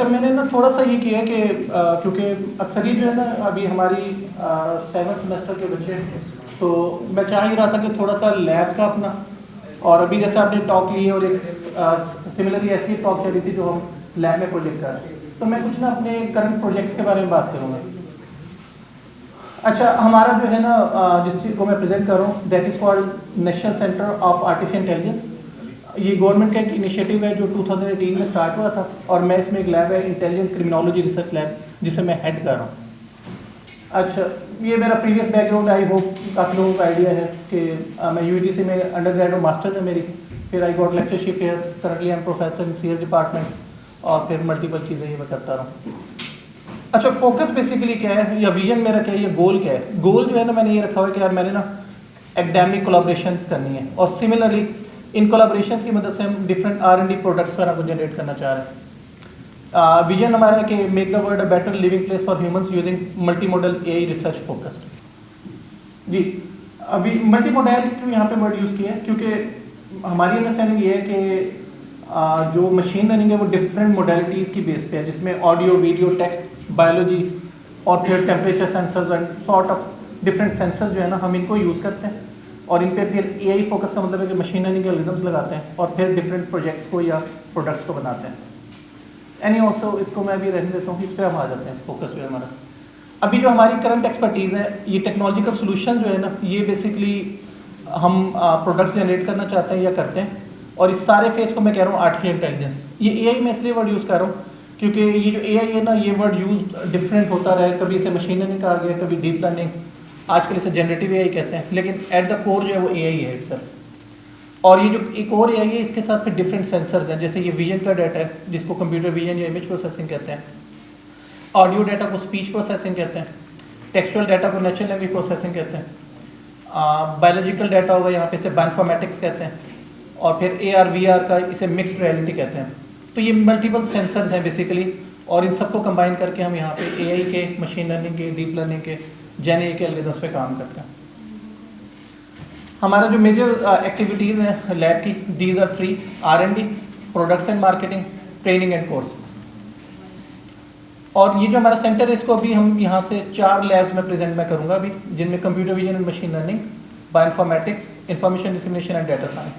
अच्छा, मैंने ना थोड़ा सा ये किया कि क्योंकि अक्सर ही जो है ना अभी हमारी 7th सेमेस्टर के बच्चे हैं, तो मैं चाह ही रहा था कि थोड़ा सा लैब का अपना, और अभी जैसे आपने टॉक ली और एक सिमिलरली ऐसी टॉक चल रही थी जो हम लैब में प्रोजेक्ट कर रहे हैं, तो मैं कुछ ना अपने करंट प्रोजेक्ट्स के बारे में बात करूँगा। अच्छा, हमारा जो है ना जिस चीज़ को मैं प्रेजेंट कर रहा हूँ that is called national centre of artificial intelligence. ये गवर्नमेंट का एक इनिशिएटिव है जो 2018 में स्टार्ट हुआ था, और मैं इसमें एक लैब है इंटेलिजेंट क्रिमिनोलॉजी रिसर्च लैब, जिसे मैं हेड कर रहा हूँ। अच्छा, ये मेरा प्रीवियस बैकग्राउंड, आई होप काफ़ी लोगों को आइडिया है कि मैं यूजीसी में अंडर ग्रेड और मास्टर्स है मेरी, फिर I got lectureship here, currently I am professor in CS department, और फिर मल्टीपल चीज़ें ये मैं करता रहा हूँ। अच्छा, फोकस बेसिकली क्या है या विजन मेरा क्या है या गोल क्या है? गोल जो है ना मैंने ये रखा हुआ है कि यार मैंने ना एकेडमिक कोलैबोरेशंस करनी है, और सिमिलरली इन कोलैबोरेशंस की मदद से हम डिफरेंट R&D प्रोडक्ट्स वगैरह को जनरेट करना चाह रहे हैं। विजन हमारा है कि make the world a better living place for humans using multi model AI research focused. जी, अभी मल्टी मॉडल क्यों यहाँ पे वर्ड यूज़ किया है? क्योंकि हमारी अंडरस्टैंडिंग ये है कि जो मशीन लर्निंग है वो डिफरेंट मोडेलिटीज़ की बेस पे है, जिसमें ऑडियो, वीडियो, टेक्स्ट, बायोलॉजी और फिर temperature sensors and sort of different sensors जो है ना हम इनको यूज़ करते हैं, और इन पे फिर AI फोकस का मतलब है कि मशीन लर्निंग के एल्गोरिथम्स लगाते हैं और फिर डिफरेंट प्रोजेक्ट्स को या प्रोडक्ट्स को बनाते हैं। एनी ऑल्सो इसको मैं अभी रहने देता हूँ, इस पर हम आ जाते हैं। फोकस जो है हमारा अभी जो हमारी करंट एक्सपर्टीज़ है, ये टेक्नोलॉजिकल सोल्यूशन जो है ना, ये बेसिकली हम प्रोडक्ट्स जनरेट करना चाहते हैं या करते हैं, और इस सारे फेज को मैं कह रहा हूँ आर्टिफिशियल इंटेलिजेंस। ये AI में इसलिए वर्ड यूज़ कर रहा हूँ क्योंकि ये जो AI है ना, ये वर्ड यूज डिफरेंट होता रहा है, कभी इसे मशीन लर्निंग कहा गया, कभी डीप लर्निंग, आजकल इसे जनरेटिव AI कहते हैं, लेकिन एट द कोर जो है वो AI है इटसेल्फ। और ये जो एक और AI है, इसके साथ फिर डिफरेंट सेंसर्स हैं, जैसे ये विजन का डाटा है जिसको कंप्यूटर विजन या इमेज प्रोसेसिंग कहते हैं, ऑडियो डाटा को स्पीच प्रोसेसिंग कहते हैं, टेक्सचुअल डाटा को नेचुरल लैंग्वेज प्रोसेसिंग कहते हैं, बायोलॉजिकल डाटा होगा यहाँ पे इसे बायोइन्फॉर्मेटिक्स कहते हैं, और फिर AR VR का इसे मिक्स्ड रियलिटी कहते हैं। तो ये मल्टीपल सेंसर्स हैं बेसिकली, और इन सबको कंबाइन करके हम यहाँ पे AI के, मशीन लर्निंग के, डीप लर्निंग के, जेन AI के एल्गोरिथम्स पे काम करते हैं। हमारा जो मेजर एक्टिविटीज़ हैं लैब की, these are 3: R&D, products and marketing, training and courses. और ये जो हमारा सेंटर है, इसको अभी हम यहाँ से 4 लैब्स में प्रेजेंट मैं करूँगा अभी, जिनमें computer vision and machine learning, bioinformatics, information dissemination and data science.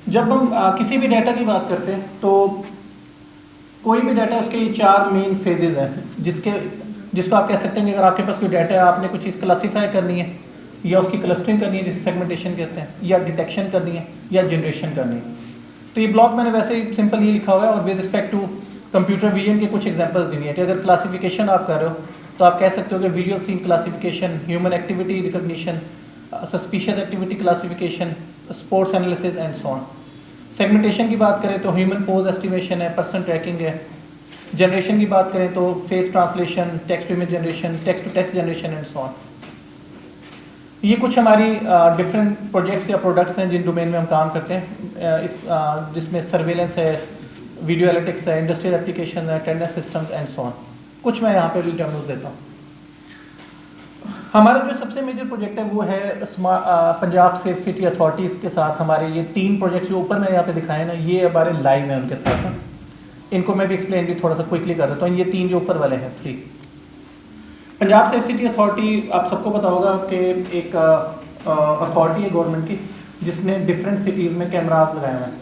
जब हम किसी भी डाटा की बात करते हैं तो कोई भी डाटा, उसके ये 4 मेन फेजेज हैं, जिसको आप कह सकते हैं कि अगर आपके पास कोई डाटा है, आपने कुछ चीज़ क्लासीफाई करनी है या उसकी क्लस्टरिंग करनी है जिसे सेगमेंटेशन कहते हैं, या डिटेक्शन करनी है या जनरेशन करनी है। तो ये ब्लॉक मैंने वैसे ही सिंपल ये लिखा हुआ है, और with respect to computer vision के कुछ एग्जांपल्स दिए हैं कि अगर क्लासिफिकेशन आप कर रहे हो तो आप कह सकते हो कि visual scene classification, human activity recognition, suspicious activity classification, sports analysis and so on. Segmentation की बात करें तो ह्यूमन पोज एस्टिमेशन है, पर्सन ट्रैकिंग है। जनरेशन की बात करें तो face translation, text to image generation, text to text generation and so on. ये कुछ हमारी डिफरेंट प्रोजेक्ट्स या प्रोडक्ट्स हैं जिन डोमेन में हम काम करते हैं, जिसमें सर्वेलेंस है, वीडियो एनालिटिक्स है, इंडस्ट्रियल एप्लीकेशन है, attendance systems and so on. कुछ मैं यहाँ पे डेमोस देता हूँ। हमारा जो सबसे मेजर प्रोजेक्ट है वो है पंजाब सेफ सिटी अथॉरिटीज़ के साथ हमारे ये 3 प्रोजेक्ट्स जो ऊपर मैंने यहाँ पे दिखाए ना, ये हमारे लाइव हैं उनके साथ। इनको मैं भी एक्सप्लेन भी थोड़ा सा क्विकली कर देता हूँ। ये 3 जो ऊपर वाले हैं 3, पंजाब सेफ सिटी अथॉरिटी, आप सबको पता होगा कि एक अथॉरिटी है गवर्नमेंट की, जिसने डिफरेंट सिटीज़ में कैमराज लगाए हुए हैं।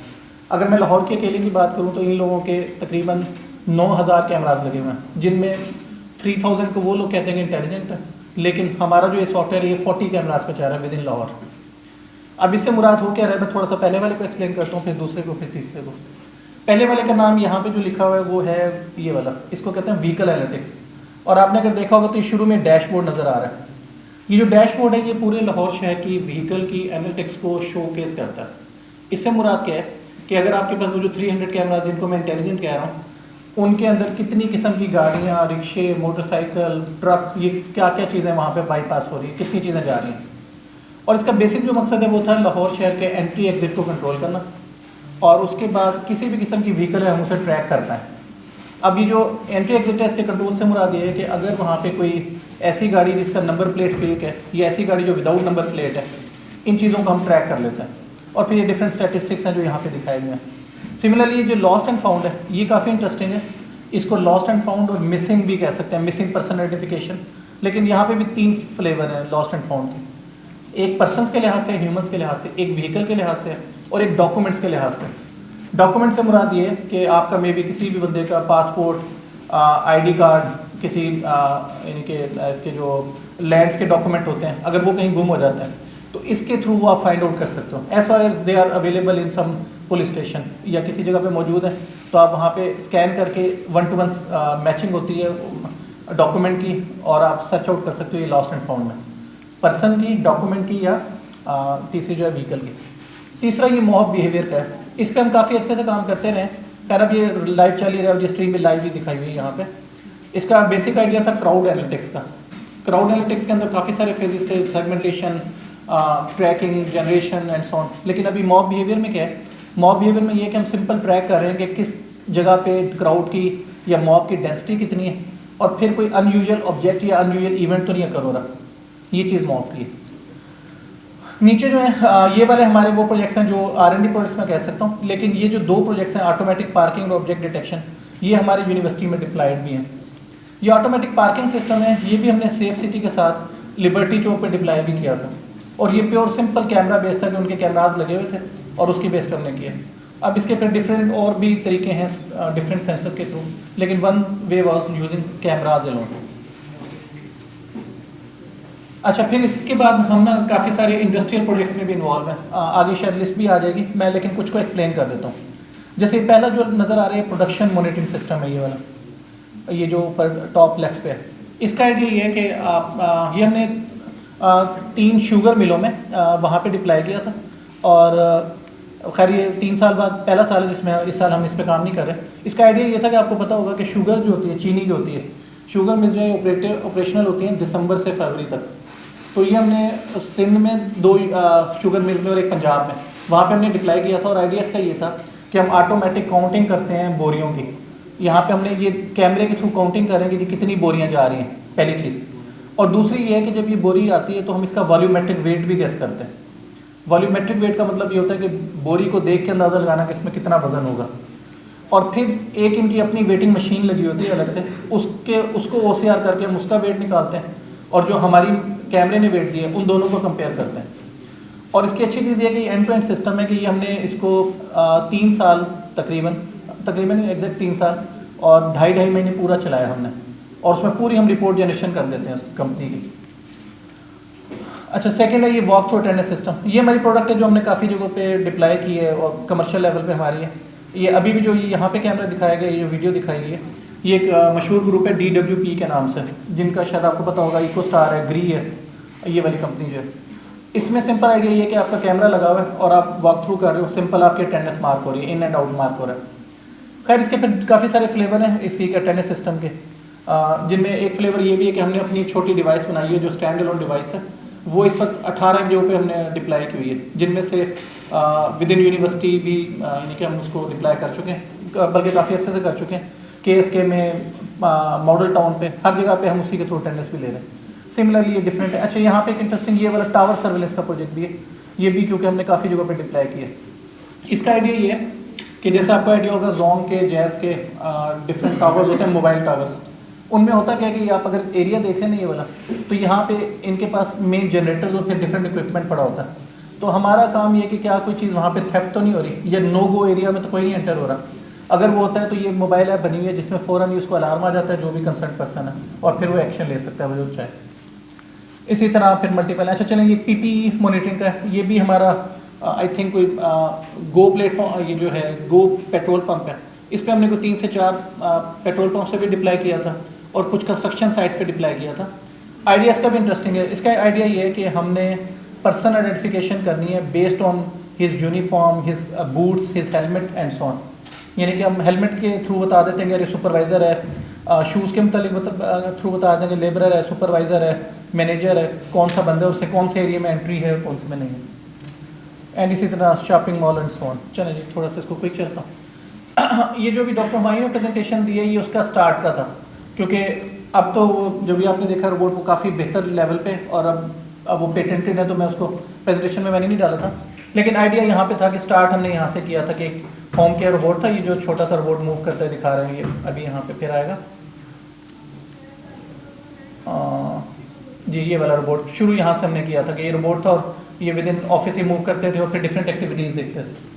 अगर मैं लाहौर के अकेले की बात करूँ तो इन लोगों के तकरीबन 9000 कैमराज लगे हुए हैं, जिनमें 3000 को वो लोग कहते हैं कि इंटेलिजेंट है, लेकिन हमारा जो ये सॉफ्टवेयर ये 40 कैमराज पे चल रहा है विद इन लाहौर। अब इससे मुराद हो क्या रहा है, मैं थोड़ा सा पहले वाले को एक्सप्लेन करता हूँ, फिर दूसरे को, फिर तीसरे को। पहले वाले का नाम यहाँ पे जो लिखा हुआ है वो है ये वाला, इसको कहते हैं व्हीकल एनालिटिक्स। और आपने अगर देखा होगा तो ये शुरू में डैशबोर्ड नज़र आ रहा है। ये जो डैशबोर्ड है ये पूरे लाहौर शहर की व्हीकल की एनालिटिक्स को शोकेस करता है। इससे मुराद क्या है कि अगर आपके पास वो जो 300 कैमराज जिनको मैं इंटेलिजेंट कह रहा हूँ, उनके अंदर कितनी किस्म की गाड़ियाँ, रिक्शे, मोटरसाइकिल, ट्रक, ये क्या क्या चीज़ें वहाँ पे बाईपास हो रही हैं, कितनी चीज़ें जा रही हैं। और इसका बेसिक जो मकसद है वो था लाहौर शहर के एंट्री एग्जिट को कंट्रोल करना, और उसके बाद किसी भी किस्म की व्हीकल है हम उसे ट्रैक करता है। अब ये जो एंट्री एग्जिट है इसके कंट्रोल से मुराद ये है कि अगर वहाँ पे कोई ऐसी गाड़ी जिसका नंबर प्लेट फेक है, या ऐसी गाड़ी जो विदाउट नंबर प्लेट है, इन चीज़ों को हम ट्रैक कर लेते हैं। और फिर ये डिफरेंट स्टैटिस्टिक्स हैं जो यहाँ पे दिखाए गए हैं। सिमिलरली जो लॉस्ट एंड फाउंड है ये काफ़ी इंटरेस्टिंग है। इसको लॉस्ट एंड फाउंड और मिसिंग भी कह सकते हैं, मिसिंग पर्सन आइडेंटिफिकेशन। लेकिन यहाँ पे भी 3 फ्लेवर हैं लॉस्ट एंड फाउंड के, एक पर्सनस के लिहाज से, ह्यूमंस के लिहाज से, एक व्हीकल के लिहाज से और एक डॉक्यूमेंट्स के लिहाज से। डॉक्यूमेंट से मुराद ये है कि आपका मे बी किसी भी बंदे का पासपोर्ट, आईडी कार्ड, किसी यानी कि इसके जो लैंड्स के डॉक्यूमेंट होते हैं, अगर वो कहीं गुम हो जाते हैं तो इसके थ्रू वो आप फाइंड आउट कर सकते हो। As far as they are available in some police station या किसी जगह पे मौजूद है तो आप वहाँ पे स्कैन करके 1-to-1 मैचिंग होती है डॉक्यूमेंट की और आप सर्च आउट कर सकते हो ये लॉस्ट एंड फाउंड में, पर्सन की, डॉक्यूमेंट की या तीसरी जो है व्हीकल की। तीसरा ये मॉब बिहेवियर का है, इस पर हम काफ़ी अर्से से काम करते रहे। खैर अब ये लाइव चल ही रहा है, ये स्ट्रीम में लाइव ही दिखाई हुई है यहाँ पे। इसका बेसिक आइडिया था क्राउड एनालिटिक्स का। क्राउड एनालिटिक्स के अंदर काफ़ी सारे फेजेस थे, segmentation, tracking, generation and so on. लेकिन अभी मॉब बिहेवियर में क्या है, मॉब बिहेवियर में ये है कि हम सिंपल ट्रैक कर रहे हैं कि किस जगह पे क्राउड की या मॉब की डेंसिटी कितनी है और फिर कोई अनयूजुअल ऑब्जेक्ट या अनयूजुअल इवेंट तो नहीं कर हो रहा, ये चीज़ मॉब की है। नीचे जो है ये वाले हमारे वो प्रोजेक्ट्स हैं जो R&D प्रोजेक्ट्स में कह सकता हूँ, लेकिन ये जो 2 प्रोजेक्ट्स हैं ऑटोमेटिक पार्किंग और ऑब्जेक्ट डिटेक्शन, ये हमारे यूनिवर्सिटी में डिप्लॉयड भी हैं। ये ऑटोमेटिक पार्किंग सिस्टम है, ये भी हमने सेफ सिटी के साथ लिबर्टी चौक पे डिप्लॉय भी किया था और ये प्योर सिंपल कैमरा बेस था कि उनके कैमराज लगे हुए थे और उसकी बेस पे हमने किया। अब इसके फिर डिफरेंट और भी तरीके हैं डिफरेंट सेंसर के थ्रू, लेकिन one way was using cameras alone. अच्छा, फिर इसके बाद हम ना काफ़ी सारे इंडस्ट्रियल प्रोजेक्ट्स में भी इन्वॉल्व हैं, आगे शायद लिस्ट भी आ जाएगी, मैं लेकिन कुछ को एक्सप्लेन कर देता हूँ। जैसे पहला जो नज़र आ रहा है प्रोडक्शन मॉनिटरिंग सिस्टम है, ये वाला, ये जो ऊपर टॉप लेफ्ट पे है। इसका आइडिया ये है कि ये हमने 3 शुगर मिलों में वहाँ पे डिप्लॉय किया था और खैर ये 3 साल बाद पहला साल है जिसमें इस साल हम इस पर काम नहीं कर रहे। इसका आइडिया ये था कि आपको पता होगा कि शुगर जो होती है, चीनी जो होती है, शुगर मिल जो है ऑपरेशनल होती हैं दिसंबर से फरवरी तक। तो ये हमने सिंध में 2 शुगर मिल में और एक पंजाब में, वहाँ पे हमने डिप्लॉय किया था और आइडिया इसका ये था कि हम ऑटोमेटिक काउंटिंग करते हैं बोरियों की। यहाँ पे हमने ये कैमरे के थ्रू काउंटिंग करेंगे कि कितनी बोरियाँ जा रही हैं, पहली चीज़। और दूसरी ये है कि जब ये बोरी आती है तो हम इसका वॉल्यूमेट्रिक वेट भी गेस करते हैं। वॉल्यूमेट्रिक वेट का मतलब ये होता है कि बोरी को देख के अंदाज़ा लगाना कि इसमें कितना वजन होगा। और फिर एक इनकी अपनी वेटिंग मशीन लगी होती है अलग से, उसको OCR करके हम उसका वेट निकालते हैं और जो हमारी कैमरे ने वेट दिया उन दोनों को कंपेयर करते हैं। और इसकी अच्छी चीज़ ये है कि एंड टू एंड सिस्टम है कि ये हमने इसको 3 साल तकरीबन एग्जैक्ट 3 साल और 2.5 महीने पूरा चलाया हमने और उसमें पूरी हम रिपोर्ट जनरेशन कर देते हैं उस कंपनी की। अच्छा, सेकंड है ये वॉक थ्रू अटेंडेंस सिस्टम। ये हमारी प्रोडक्ट है जो हमने काफ़ी जगहों पे डिप्लॉय की है और कमर्शियल लेवल पे हमारी है। ये अभी भी जो ये यहाँ पे कैमरा दिखाया गया, ये जो वीडियो दिखाई गई है, ये एक मशहूर ग्रुप है DWP के नाम से, जिनका शायद आपको पता होगा, इकोस्टार है, ग्री है, ये वाली कंपनी जो है। इसमें सिंपल आइडिया ये है कि आपका कैमरा लगा हुआ है और आप वॉक थ्रू कर रहे हो, सिंपल आपकी अटेंडेंस मार्क हो रही है, इन एंड आउट मार्क हो रहा है। खैर इसके फिर काफ़ी सारे फ्लेवर हैं इसकी अटेंडेंस सिस्टम के, जिनमें एक फ्लेवर ये भी है कि हमने अपनी एक छोटी डिवाइस बनाई है जो स्टैंड अलोन डिवाइस है। वो इस वक्त 18 जगहों पे हमने डिप्लॉय की हुई है, जिनमें से विद इन यूनिवर्सिटी भी यानी कि हम उसको डिप्लॉय कर चुके हैं, बल्कि काफ़ी अर्से से कर चुके हैं। KSK में, मॉडल टाउन पे, हर जगह पे हम उसी के थ्रू अटेंडेंस भी ले रहे हैं। सिमिलरली ये डिफरेंट है। अच्छा, यहाँ पे एक इंटरेस्टिंग ये वाला टावर सर्वेलेंस का प्रोजेक्ट भी है, ये भी क्योंकि हमने काफ़ी जगह पे डिप्लॉय किया है। इसका आइडिया ये है कि जैसे आपको आइडिया होगा जोंग के, जैज़ के डिफरेंट टावर्स होते हैं, मोबाइल टावर्स, उनमें होता क्या है कि आप अगर एरिया देख रहे हैं ना ये वाला, तो यहाँ पे इनके पास मेन जनरेटर्स और फिर डिफरेंट इक्विपमेंट पड़ा होता है। तो हमारा काम ये कि क्या कोई चीज़ वहाँ पे थेफ्ट तो नहीं हो रही, या नो गो एरिया में तो कोई नहीं एंटर हो रहा। अगर वो होता है तो ये मोबाइल ऐप बनी हुई है जिसमें फ़ौरन ही उसको अलार्म आ जाता है जो भी कंसर्न पर्सन है और फिर वो एक्शन ले सकता है वो जो चाहे। इसी तरह फिर मल्टीपल। अच्छा चलें, ये PPE मॉनिटरिंग का है, ये भी हमारा आई थिंक कोई गो प्लेटफॉर्म, ये जो है गो पेट्रोल पंप है, इस पर हमने कोई 3 से 4 पेट्रोल पंप से भी डिप्लॉय किया था और कुछ कंस्ट्रक्शन साइट्स पे डिप्लॉय किया था। आइडिया इसका भी इंटरेस्टिंग है। इसका आइडिया ये है कि हमने पर्सन आइडेंटिफिकेशन करनी है based on his uniform, his boots, his helmet and so on. यानी कि हम हेलमेट के थ्रू बता देते हैं कि अरे सुपरवाइज़र है, शूज़ के मतलब थ्रू बता देंगे लेबरर है, सुपरवाइज़र है, मैनेजर है, कौन सा बंदा है, उससे कौन से एरिया में एंट्री है, कौन से में नहीं है। एंड इसी तरह shopping mall and so on. चलें जी, थोड़ा सा इसको क्विक चलता हूँ। ये जो भी डॉक्टर हुमायूं ने प्रेजेंटेशन दी है, ये उसका स्टार्ट का था, क्योंकि अब तो जो भी आपने देखा रोबोट वो काफ़ी बेहतर लेवल पे, और अब वो पेटेंटेड है, तो मैं उसको प्रेजेंटेशन में मैंने नहीं डाला था। लेकिन आइडिया यहाँ पे था कि स्टार्ट हमने यहाँ से किया था कि होम केयर रोबोट था, ये जो छोटा सा रोबोट मूव करते दिखा रहे हैं, ये अभी यहाँ पे फिर आएगा। जी ये वाला रोबोट शुरू यहाँ से हमने किया था कि ये रोबोट था और ये with in office he move करते थे और फिर डिफरेंट एक्टिविटीज़ देखते थे।